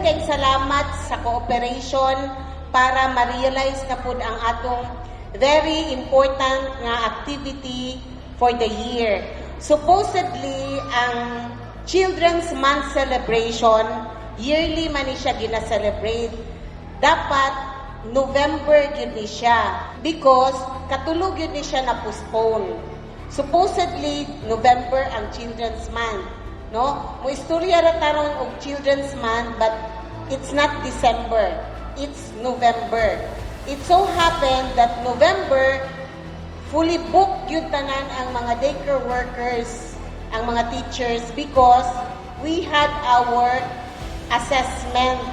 kayong salamat sa cooperation para ma-realize na po ang atong very important nga activity for the year. Supposedly, ang Children's Month celebration, yearly man ni siya gina-celebrate. Dapat November yun ni siya because katulog yun ni siya na postpone. Supposedly, November ang Children's Month. No? Mo istorya ra taron og Children's Month but it's not December. It's November. It so happened that November fully booked yun tanan ang mga daycare workers, ang mga teachers because we had our assessment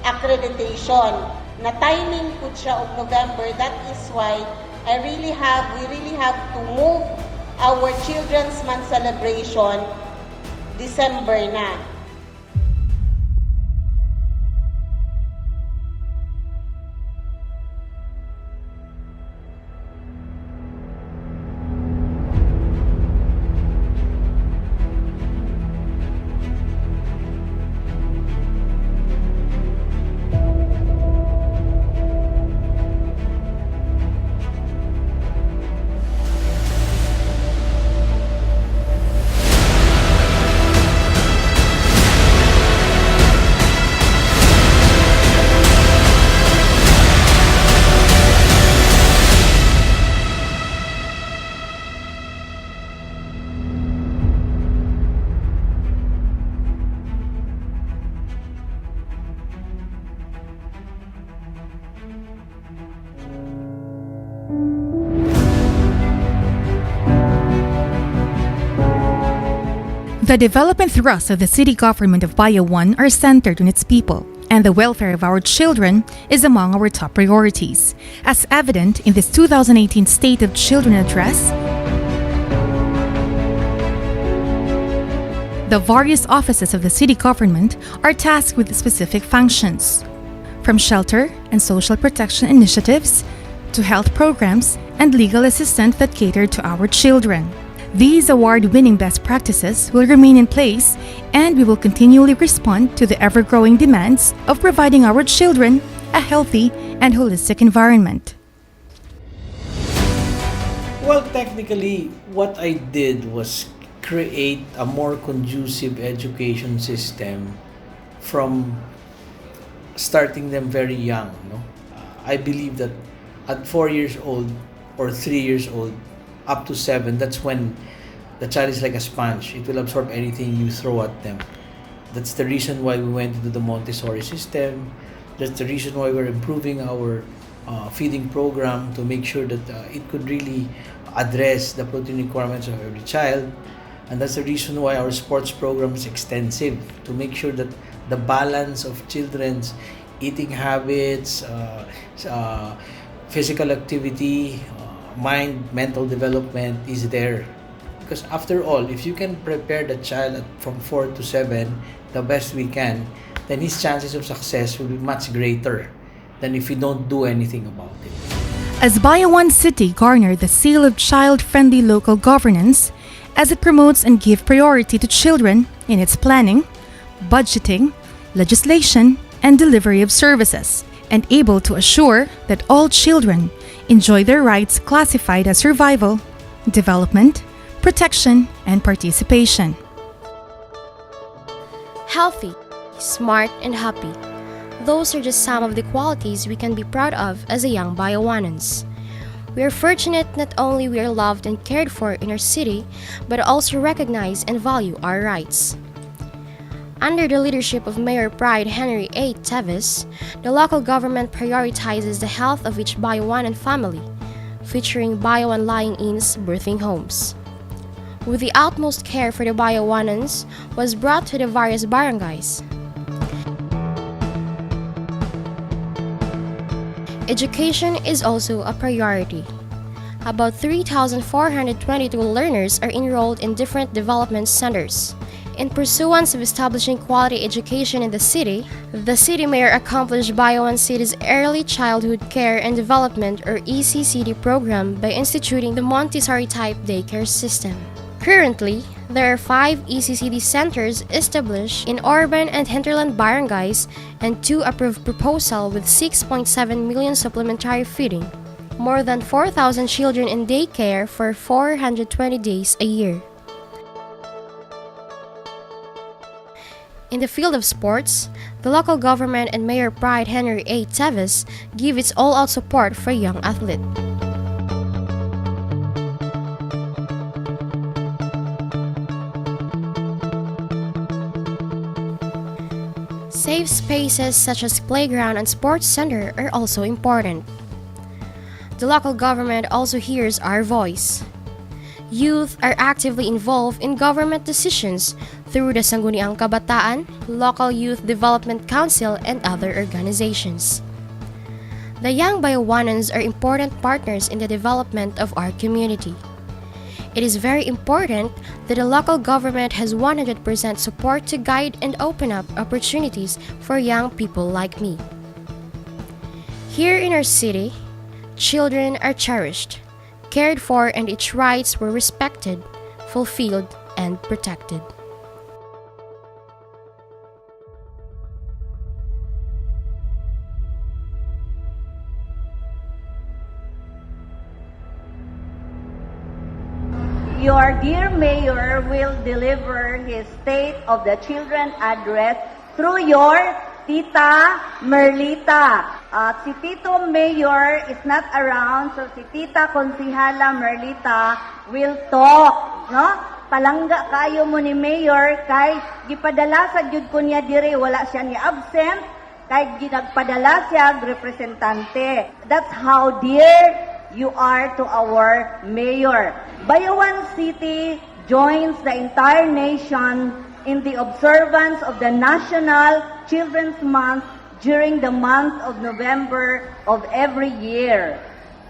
accreditation. Na timing po siya of November. That is why we really have to move our Children's Month celebration December na. The development thrusts of the city government of Bayawan are centered on its people, and the welfare of our children is among our top priorities, as evident in this 2018 State of Children Address. The various offices of the city government are tasked with specific functions, from shelter and social protection initiatives to health programs and legal assistance that cater to our children. These award-winning best practices will remain in place, and we will continually respond to the ever-growing demands of providing our children a healthy and holistic environment. Well, technically, what I did was create a more conducive education system from starting them very young. No? I believe that at 4 years old or 3 years old, up to 7, that's when the child is like a sponge. It will absorb anything you throw at them. That's the reason why we went into the Montessori system. That's the reason why we're improving our feeding program to make sure that it could really address the protein requirements of every child. And that's the reason why our sports program is extensive, to make sure that the balance of children's eating habits, physical activity, mental development is there. Because after all, if you can prepare the child from 4 to 7 the best we can, then his chances of success will be much greater than if we don't do anything about it. As Bayawan City garnered the seal of child-friendly local governance, as it promotes and gives priority to children in its planning, budgeting, legislation, and delivery of services, and able to assure that all children enjoy their rights classified as survival, development, protection, and participation. Healthy, smart, and happy. Those are just some of the qualities we can be proud of as a young Bayawanans. We are fortunate not only we are loved and cared for in our city, but also recognize and value our rights. Under the leadership of Mayor Pride Henry A. Teves, the local government prioritizes the health of each Bayawanan family, featuring Bayawan lying-ins, birthing homes. With the utmost care for the Bayawanans was brought to the various barangays. Education is also a priority. About 3,422 learners are enrolled in different development centers. In pursuance of establishing quality education in the city mayor accomplished Bayawan City's Early Childhood Care and Development or ECCD program by instituting the Montessori-type daycare system. Currently, There are 5 ECCD centers established in urban and hinterland barangays and 2 approved proposals with 6.7 million supplementary feeding. More than 4,000 children in daycare for 420 days a year. In the field of sports, the local government and Mayor Pride Henry A. Teves give its all-out support for young athletes. Safe spaces such as playground and sports center are also important. The local government also hears our voice. Youth are actively involved in government decisions through the Sangguniang Kabataan, Local Youth Development Council, and other organizations. The young Bayawanans are important partners in the development of our community. It is very important that the local government has 100% support to guide and open up opportunities for young people like me. Here in our city, children are cherished, cared for, and its rights were respected, fulfilled, and protected. Your dear Mayor will deliver his State of the Children address through your Tita Merlita. Si Tito Mayor is not around, so si Tita Konsihala Merlita will talk, no? Palangga kayo mo ni Mayor kay gipadala sa jud ko niya dire, wala siya ni absent, kay ginagpadala siya representante. That's how dear you are to our Mayor. Bayawan City joins the entire nation in the observance of the National Children's Month during the month of November of every year.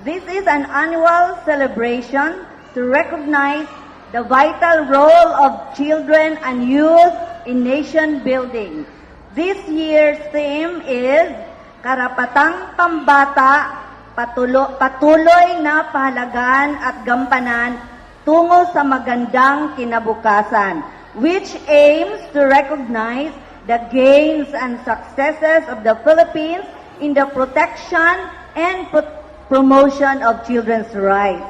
This is an annual celebration to recognize the vital role of children and youth in nation building. This year's theme is Karapatang Pambata, patuloy na pahalagan at gampanan tungo sa magandang kinabukasan, which aims to recognize the gains and successes of the Philippines in the protection and promotion of children's rights.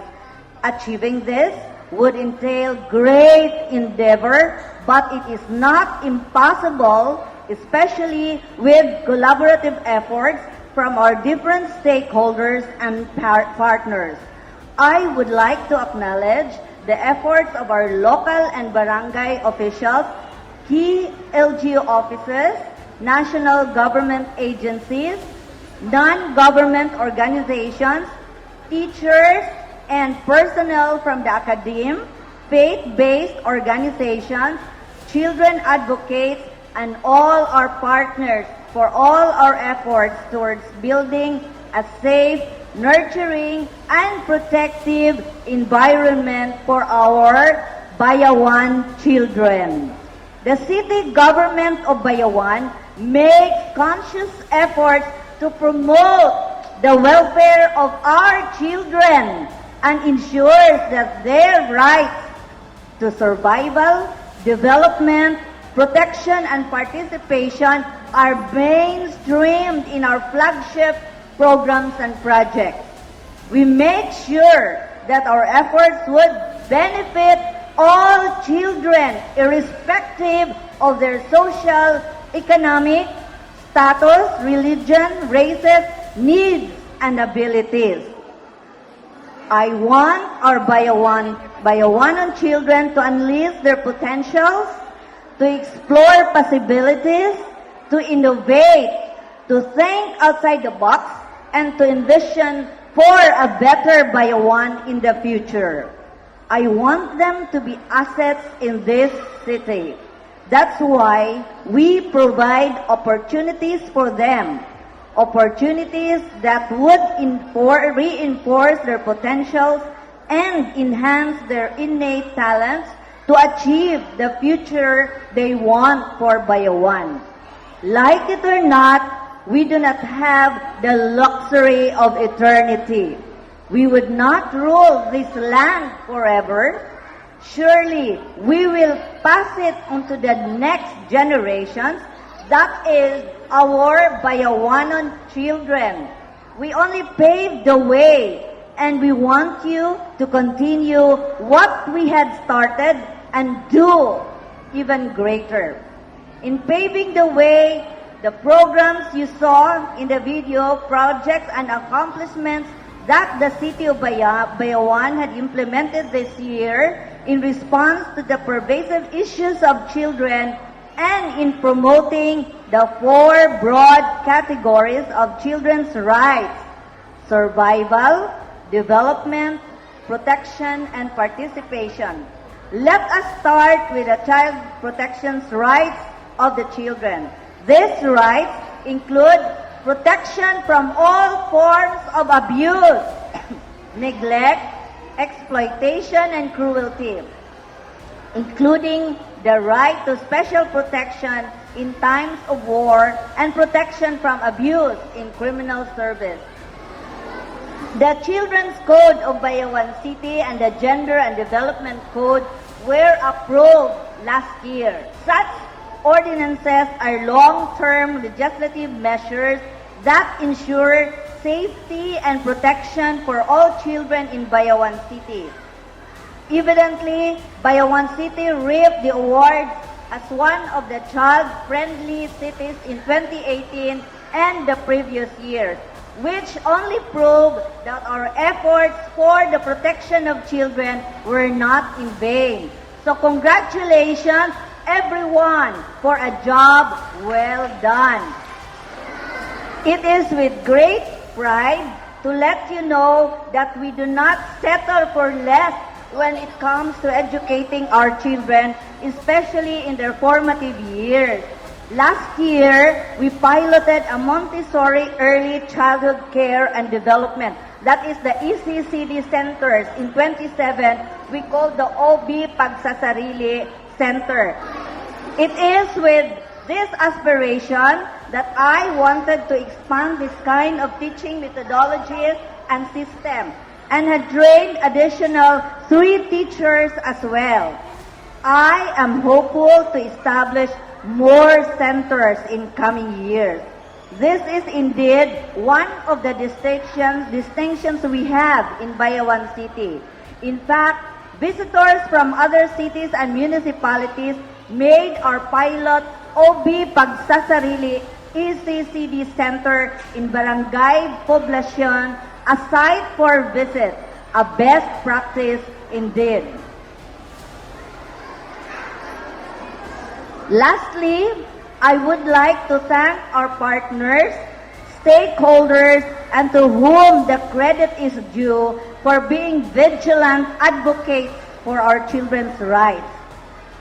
Achieving this would entail great endeavor, but it is not impossible, especially with collaborative efforts from our different stakeholders and partners. I would like to acknowledge the efforts of our local and barangay officials, key LGU offices, national government agencies, non-government organizations, teachers, and personnel from the academe, faith-based organizations, children advocates, and all our partners for all our efforts towards building a safe, nurturing, and protective environment for our Bayawan children. The city government of Bayawan makes conscious efforts to promote the welfare of our children and ensures that their rights to survival, development, protection, and participation are mainstreamed in our flagship programs and projects. We make sure that our efforts would benefit all children, irrespective of their social, economic status, religion, races, needs, and abilities. I want our Bayawanan children to unleash their potentials, to explore possibilities, to innovate, to think outside the box, and to envision for a better Bayawan in the future. I want them to be assets in this city. That's why we provide opportunities for them, opportunities that would reinforce their potentials and enhance their innate talents to achieve the future they want for Bayawan. Like it or not, we do not have the luxury of eternity. We would not rule this land forever. Surely, we will pass it on to the next generations. That is our Bayawanon children. We only paved the way, and we want you to continue what we had started and do even greater. In paving the way, the programs you saw in the video, projects and accomplishments that the city of Bayawan had implemented this year in response to the pervasive issues of children and in promoting the 4 broad categories of children's rights: survival, development, protection, and participation. Let us start with the child protection's rights of the children. These rights include protection from all forms of abuse, neglect, exploitation, and cruelty, including the right to special protection in times of war and protection from abuse in criminal service. The Children's Code of Bayawan City and the Gender and Development Code were approved last year. Such ordinances are long-term legislative measures that ensure safety and protection for all children in Bayawan City. Evidently, Bayawan City reaped the award as one of the child-friendly cities in 2018 and the previous years, which only prove that our efforts for the protection of children were not in vain. So congratulations, everyone, for a job well done. It is with great pride to let you know that we do not settle for less when it comes to educating our children, especially in their formative years. Last year, we piloted a Montessori Early Childhood Care and Development. That is the ECCD centers in 27. We call the OB Pagsasarili Center. It is with this aspiration that I wanted to expand this kind of teaching methodologies and system, and had trained additional 3 teachers as well. I am hopeful to establish more centers in coming years. This is indeed one of the distinctions we have in Bayawan City. In fact, visitors from other cities and municipalities made our pilot OB Pagsasarili ECCD Center in Barangay Poblacion a site for visit, a best practice indeed. Lastly, I would like to thank our partners, stakeholders, and to whom the credit is due for being vigilant advocates for our children's rights.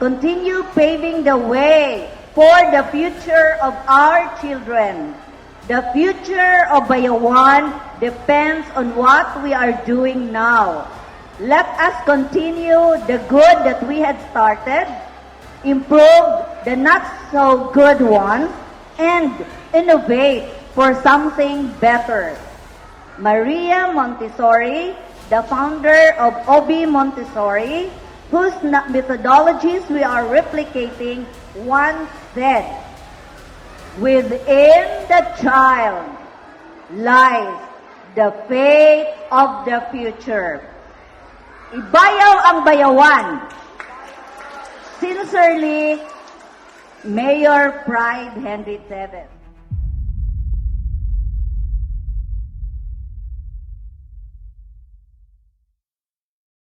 Continue paving the way for the future of our children. The future of Bayawan depends on what we are doing now. Let us continue the good that we had started, improve the not-so-good ones, and innovate for something better. Maria Montessori, the founder of OB Montessori, whose methodologies we are replicating, once said, "Within the child lies the fate of the future." Ibayaw ang Bayawan. Sincerely, Mayor Pride Henry VII.